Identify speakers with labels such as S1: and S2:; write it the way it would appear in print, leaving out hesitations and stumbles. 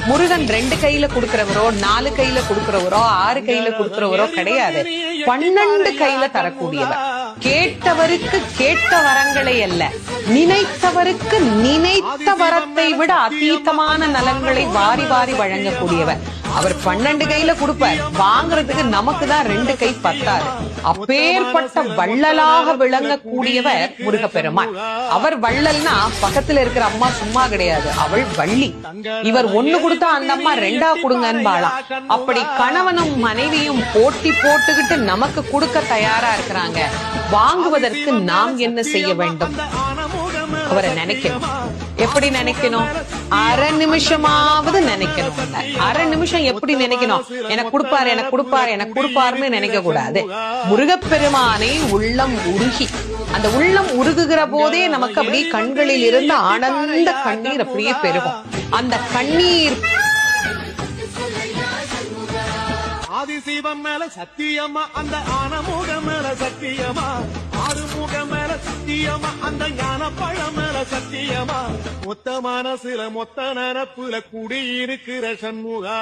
S1: முருகன் 2 கையில கொடுக்கிறவரோ 4 கையில கொடுக்கிறவரோ 6 கையில கொடுக்கிறவரோ கிடையாது. 12 கையில தரக்கூடியவர். கேட்டவருக்கு கேட்ட வரங்களை அல்ல, நினைத்தவருக்கு நினைத்த வரத்தை விட அதீதமான நலன்களை வாரி வாரி வழங்கக்கூடியவர். அவர் 12 கையில கொடுப்பார், வாங்குறதுக்கு நமக்கு தான் 2 கை பத்தாது. அப்பேற்பட்ட வள்ளலாக விளங்கக்கூடியவர் முருகப்பெருமான். அவர் வள்ளல்னா பக்கத்துல இருக்கிற அம்மா சும்மா கிடையாது, அவள் வள்ளி. இவர் 1 கொடுத்தா அந்த அம்மா 2 கொடுங்கன்னு வாழலாம். அப்படி கணவனும் மனைவியும் போட்டி போட்டுக்கிட்டு நமக்கு கொடுக்க தயாரா இருக்கிறாங்க. வாங்குவதற்கு நாம் என்ன செய்ய வேண்டும்? அவரை நினைக்கணும். எப்படி நினைக்கணும்? அரை நிமிஷமாவது நினைக்கணும். அரை நிமிஷம் எப்படி நினைக்கணும்? எனக்கு கொடுப்பாரு, எனக்கு கொடுப்பாரு, எனக்கு கொடுப்பாருன்னு நினைக்க கூடாது. முருகப்பெருமானை உள்ளம் உருகி, அந்த உள்ளம் உருகுகிற போதே நமக்கு அப்படியே கண்களில் இருந்து ஆனந்த கண்ணீர் அப்படியே பெருகும். அந்த கண்ணீர்
S2: ஆதிசிவம் மேல சத்தியமா, அந்த ஆனமுகம் மேல சத்தியமா, ஆறுமுகம் மேல சத்தியமா, அந்த ஞான பழம் மேல சத்தியமா, மொத்த மனசுல மொத்த நரப்புல குடியிருக்கிற சண்முகா.